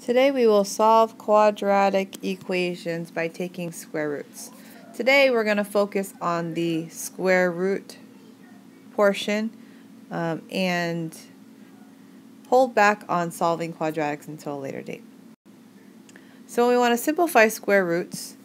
Today we will solve quadratic equations by taking square roots. Today we're going to focus on the square root portion and hold back on solving quadratics until a later date. So when we want to simplify square roots,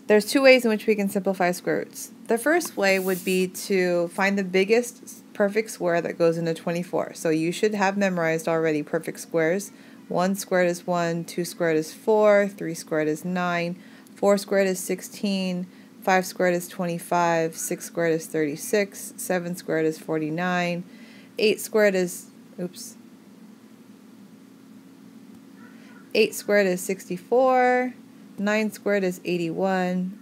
there's two ways in which we can simplify square roots. The first way would be to find the biggest perfect square that goes into 24. So you should have memorized already perfect squares. 1 squared is 1, 2 squared is 4, 3 squared is 9, 4 squared is 16, 5 squared is 25, 6 squared is 36, 7 squared is 49, 8 squared is, 8 squared is 64, 9 squared is 81,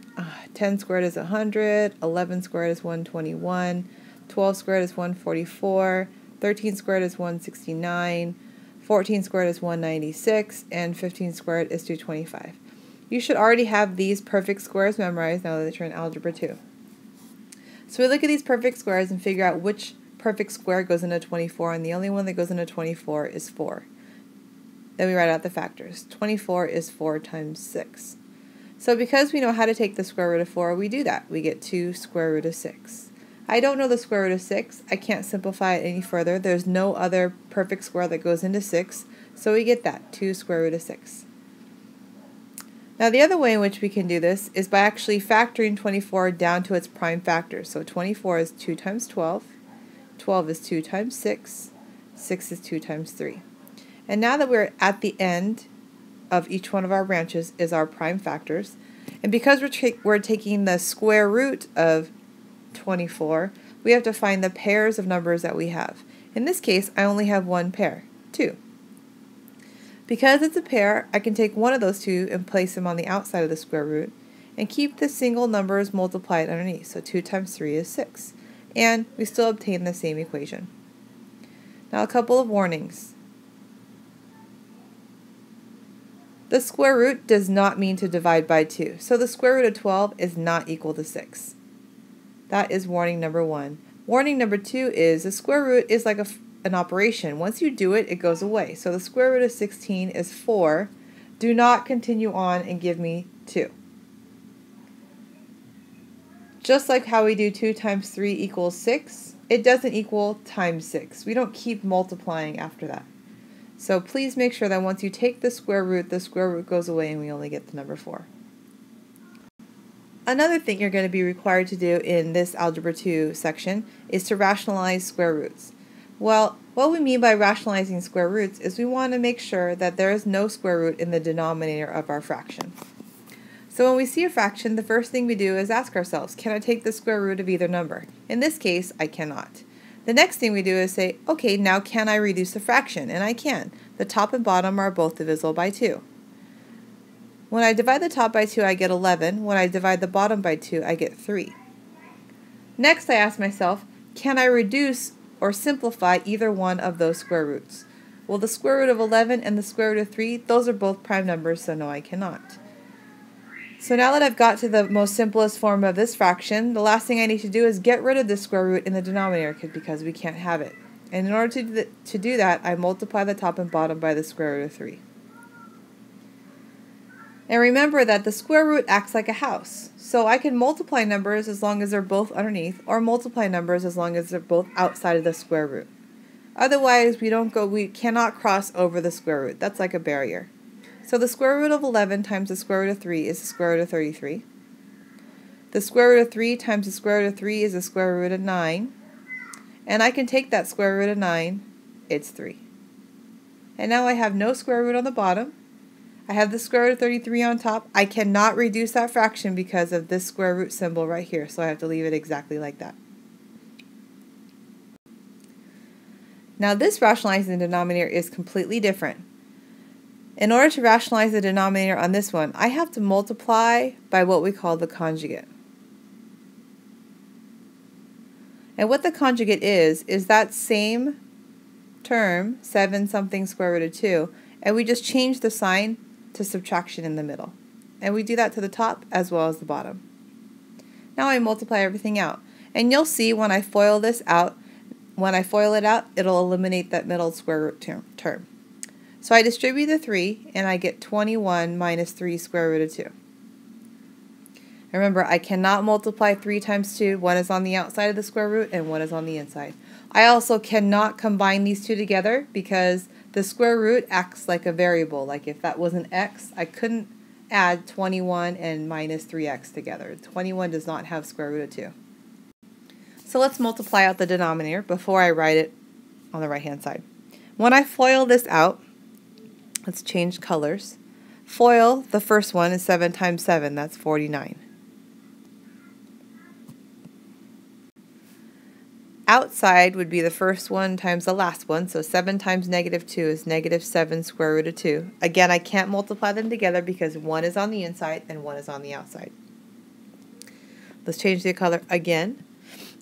10 squared is 100, 11 squared is 121, 12 squared is 144, 13 squared is 169, 14 squared is 196, and 15 squared is 225. You should already have these perfect squares memorized now that you're in Algebra 2. So we look at these perfect squares and figure out which perfect square goes into 24, and the only one that goes into 24 is 4. Then we write out the factors. 24 is 4 times 6. So because we know how to take the square root of 4, we do that. We get 2 square root of 6. I don't know the square root of 6. I can't simplify it any further. There's no other perfect square that goes into 6, so we get that, 2 square root of 6. Now the other way in which we can do this is by actually factoring 24 down to its prime factors. So 24 is 2 times 12, 12 is 2 times 6, 6 is 2 times 3. And now that we're at the end of each one of our branches is our prime factors, and because we're taking the square root of 24, we have to find the pairs of numbers that we have. In this case, I only have one pair, 2. Because it's a pair, I can take one of those 2 and place them on the outside of the square root and keep the single numbers multiplied underneath. So 2 times 3 is 6. And we still obtain the same equation. Now a couple of warnings. The square root does not mean to divide by 2. So the square root of 12 is not equal to 6. That is warning number 1. Warning number 2 is the square root is like an operation. Once you do it, it goes away. So the square root of 16 is 4. Do not continue on and give me 2. Just like how we do 2 times 3 equals 6, it doesn't equal times 6. We don't keep multiplying after that. So please make sure that once you take the square root goes away and we only get the number 4. Another thing you're going to be required to do in this Algebra 2 section is to rationalize square roots. Well, what we mean by rationalizing square roots is we want to make sure that there is no square root in the denominator of our fraction. So when we see a fraction, the first thing we do is ask ourselves, can I take the square root of either number? In this case, I cannot. The next thing we do is say, okay, now can I reduce the fraction? And I can. The top and bottom are both divisible by 2. When I divide the top by 2, I get 11. When I divide the bottom by 2, I get 3. Next, I ask myself, can I reduce or simplify either one of those square roots? Well, the square root of 11 and the square root of 3, those are both prime numbers, so no, I cannot. So now that I've got to the most simplest form of this fraction, the last thing I need to do is get rid of the square root in the denominator because we can't have it. And in order to do that, I multiply the top and bottom by the square root of 3. And remember that the square root acts like a house. So I can multiply numbers as long as they're both underneath, or multiply numbers as long as they're both outside of the square root. Otherwise, we cannot cross over the square root. That's like a barrier. So the square root of 11 times the square root of 3 is the square root of 33. The square root of 3 times the square root of 3 is the square root of 9. And I can take that square root of 9, it's 3. And now I have no square root on the bottom. I have the square root of 33 on top. I cannot reduce that fraction because of this square root symbol right here, so I have to leave it exactly like that. Now this rationalizing the denominator is completely different. In order to rationalize the denominator on this one, I have to multiply by what we call the conjugate. And what the conjugate is that same term, 7 something square root of 2, and we just change the sign to subtraction in the middle. And we do that to the top as well as the bottom. Now I multiply everything out. And you'll see when I FOIL it out, it'll eliminate that middle square root term. So I distribute the 3, and I get 21 minus 3 square root of 2. Remember, I cannot multiply 3 times 2. One is on the outside of the square root, and one is on the inside. I also cannot combine these two together because the square root acts like a variable. Like if that was an x, I couldn't add 21 and minus 3x together. 21 does not have square root of 2. So let's multiply out the denominator before I write it on the right-hand side. When I FOIL this out, let's change colors. FOIL, the first one is 7 times 7, that's 49. Outside would be the first one times the last one, so 7 times negative 2 is negative 7 square root of 2. Again, I can't multiply them together because one is on the inside and one is on the outside. Let's change the color again.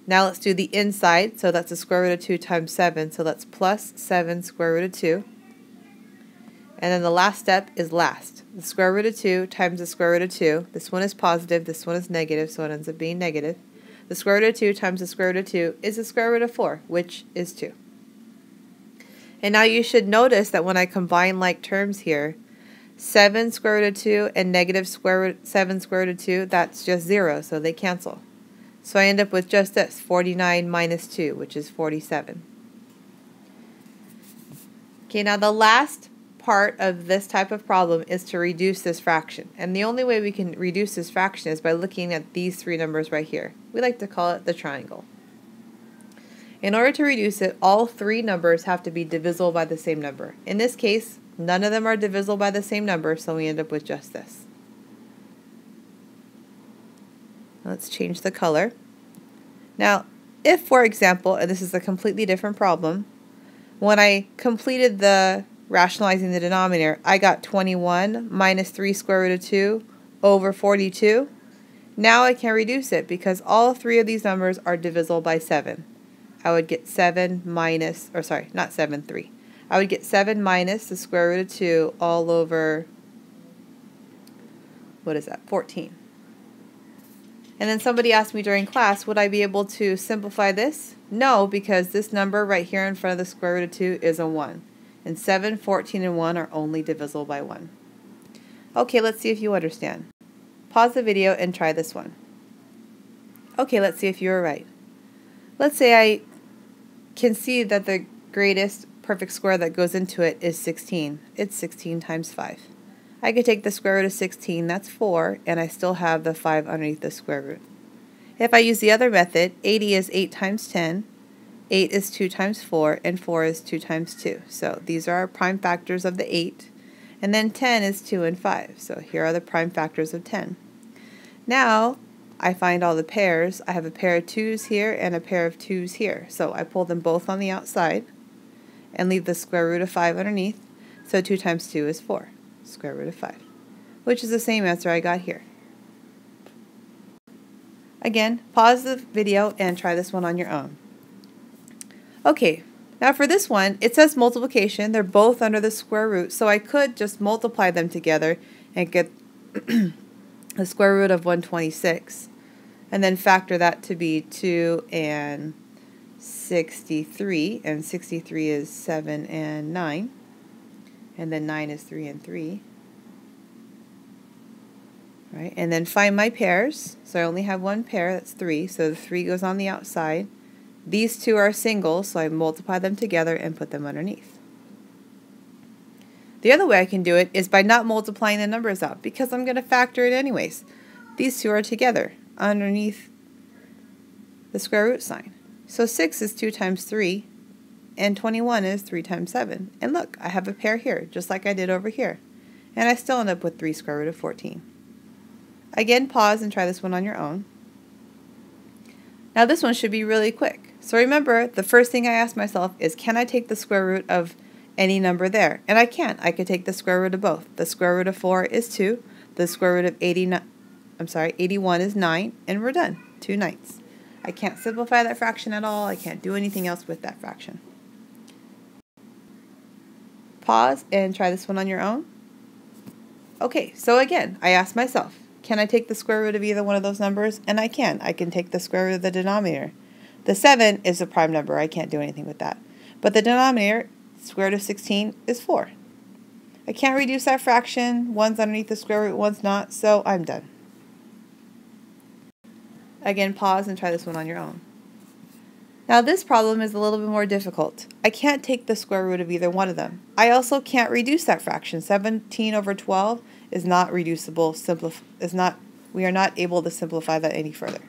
Now let's do the inside, so that's the square root of 2 times 7, so that's plus 7 square root of 2. And then the last step is last. The square root of 2 times the square root of 2. This one is positive, this one is negative, so it ends up being negative. The square root of 2 times the square root of 2 is the square root of 4, which is 2. And now you should notice that when I combine like terms here, 7 square root of 2 and negative 7 square root of 2, that's just 0, so they cancel. So I end up with just this, 49 minus 2, which is 47. Okay, now the last part of this type of problem is to reduce this fraction. And the only way we can reduce this fraction is by looking at these three numbers right here. We like to call it the triangle. In order to reduce it, all three numbers have to be divisible by the same number. In this case, none of them are divisible by the same number, so we end up with just this. Let's change the color. Now, if, for example, and this is a completely different problem, when I completed the rationalizing the denominator, I got 21 minus 3 square root of 2 over 42. Now I can reduce it because all three of these numbers are divisible by 7. I would get 7 minus, or sorry, not 7, 3. I would get 7 minus the square root of 2 all over, what is that, 14. And then somebody asked me during class, would I be able to simplify this? No, because this number right here in front of the square root of 2 is a 1. And 7, 14, and 1 are only divisible by 1. Okay, let's see if you understand. Pause the video and try this one. Okay, let's see if you were right. Let's say I can see that the greatest perfect square that goes into it is 16. It's 16 times 5. I could take the square root of 16, that's 4, and I still have the 5 underneath the square root. If I use the other method, 80 is 8 times 10. 8 is 2 times 4, and 4 is 2 times 2. So these are our prime factors of the 8. And then 10 is 2 and 5. So here are the prime factors of 10. Now I find all the pairs. I have a pair of 2's here and a pair of 2's here. So I pull them both on the outside and leave the square root of 5 underneath. So 2 times 2 is 4, square root of 5, which is the same answer I got here. Again, pause the video and try this one on your own. Okay, now for this one, it says multiplication. They're both under the square root, so I could just multiply them together and get the square root of 126, and then factor that to be 2 and 63, and 63 is 7 and 9, and then 9 is 3 and 3. Right, and then find my pairs. So I only have one pair, that's 3, so the 3 goes on the outside. These two are singles, so I multiply them together and put them underneath. The other way I can do it is by not multiplying the numbers out, because I'm going to factor it anyways. These two are together underneath the square root sign. So 6 is 2 times 3, and 21 is 3 times 7. And look, I have a pair here, just like I did over here. And I still end up with 3 square root of 14. Again, pause and try this one on your own. Now this one should be really quick. So remember, the first thing I ask myself is, can I take the square root of any number there? And I can. I could take the square root of both. The square root of 4 is 2. The square root of 81 is 9, and we're done. 2 ninths. I can't simplify that fraction at all. I can't do anything else with that fraction. Pause and try this one on your own. Okay, so again, I ask myself, can I take the square root of either one of those numbers? And I can. I can take the square root of the denominator. The 7 is a prime number. I can't do anything with that. But the denominator, square root of 16, is 4. I can't reduce that fraction. One's underneath the square root, one's not, so I'm done. Again, pause and try this one on your own. Now this problem is a little bit more difficult. I can't take the square root of either one of them. I also can't reduce that fraction. 17 over 12 is not reducible. We are not able to simplify that any further.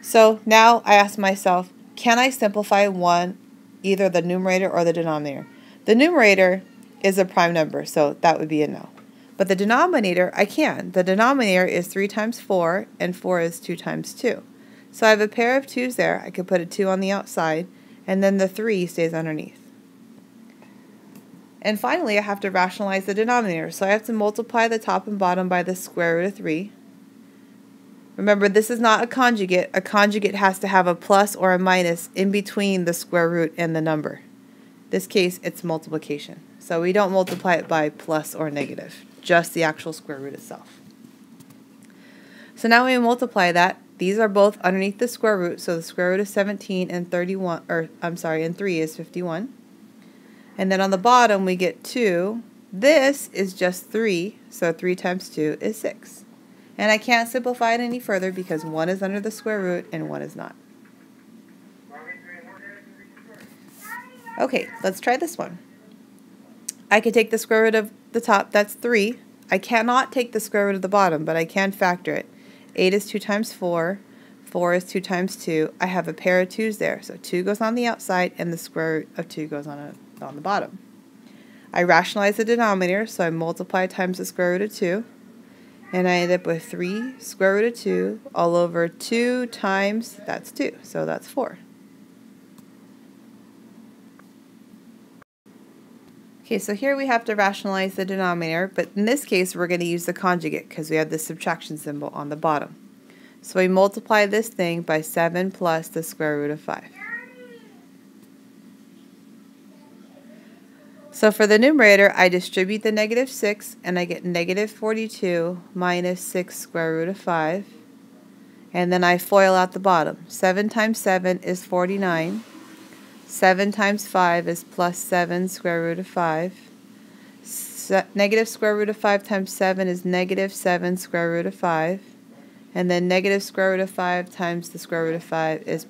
So now I ask myself, can I simplify one, either the numerator or the denominator? The numerator is a prime number, so that would be a no. But the denominator, I can. The denominator is 3 times 4, and 4 is 2 times 2. So I have a pair of 2's there. I could put a 2 on the outside, and then the 3 stays underneath. And finally, I have to rationalize the denominator. So I have to multiply the top and bottom by the square root of 3. Remember, this is not a conjugate. A conjugate has to have a plus or a minus in between the square root and the number. In this case, it's multiplication. So we don't multiply it by plus or negative, just the actual square root itself. So now when we multiply that, these are both underneath the square root, so the square root of 17 and 3 is 51. And then on the bottom we get 2. This is just 3, so 3 times 2 is 6. And I can't simplify it any further because one is under the square root and one is not. Okay, let's try this one. I could take the square root of the top, that's 3. I cannot take the square root of the bottom, but I can factor it. 8 is 2 times 4. 4 is 2 times 2. I have a pair of 2's there, so 2 goes on the outside and the square root of 2 goes on the bottom. I rationalize the denominator, so I multiply times the square root of 2. And I end up with 3 square root of 2 all over 2 times, that's 2, so that's 4. Okay, so here we have to rationalize the denominator, but in this case we're going to use the conjugate because we have the subtraction symbol on the bottom. So we multiply this thing by 7 plus the square root of 5. So for the numerator, I distribute the negative 6 and I get negative 42 minus 6 square root of 5. And then I FOIL out the bottom. 7 times 7 is 49. 7 times 5 is plus 7 square root of 5. Negative square root of 5 times 7 is negative 7 square root of 5. And then negative square root of 5 times the square root of 5 is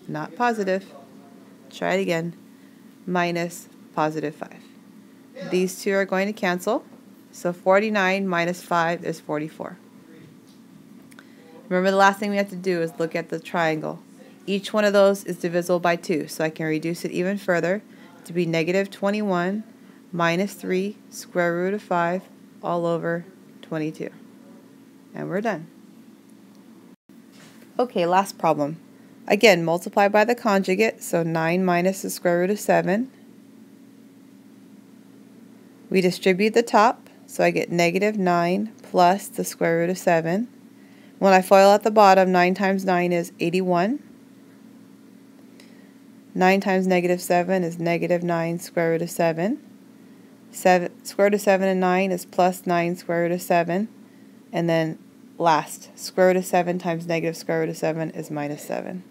not positive. Try it again. Minus positive 5. These two are going to cancel. So 49 minus 5 is 44. Remember, the last thing we have to do is look at the triangle. Each one of those is divisible by 2, so I can reduce it even further to be negative 21 minus 3 square root of 5 all over 22. And we're done. Okay, last problem. Again, multiply by the conjugate, so 9 minus the square root of 7. We distribute the top, so I get negative 9 plus the square root of 7. When I FOIL at the bottom, 9 times 9 is 81. 9 times negative 7 is negative 9 square root of 7. Square root of 7 and 9 is plus 9 square root of 7. And then last, square root of 7 times negative square root of 7 is minus 7.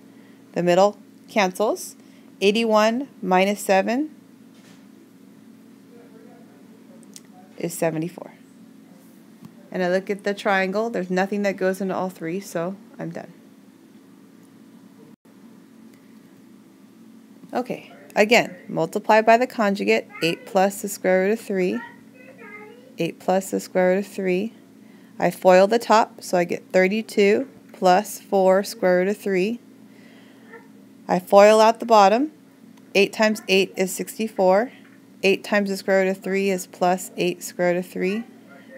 The middle cancels. 81 minus 7 is 74. And I look at the triangle. There's nothing that goes into all three, so I'm done. Okay, again, multiply by the conjugate, 8 plus the square root of 3. 8 plus the square root of 3. I FOIL the top, so I get 32 plus 4 square root of 3. I FOIL out the bottom. 8 times 8 is 64. 8 times the square root of 3 is plus 8 square root of 3.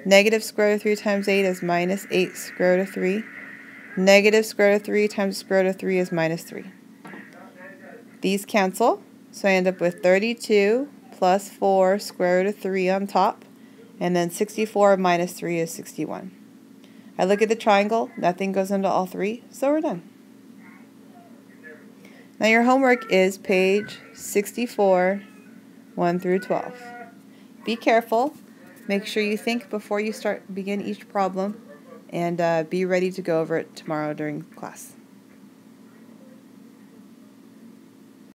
Negative square root of 3 times 8 is minus 8 square root of 3. Negative square root of 3 times square root of 3 is minus 3. These cancel, so I end up with 32 plus 4 square root of 3 on top, and then 64 minus 3 is 61. I look at the triangle, nothing goes into all three, so we're done. Now your homework is page 64, 1 through 12. Be careful, make sure you think before you begin each problem, and be ready to go over it tomorrow during class.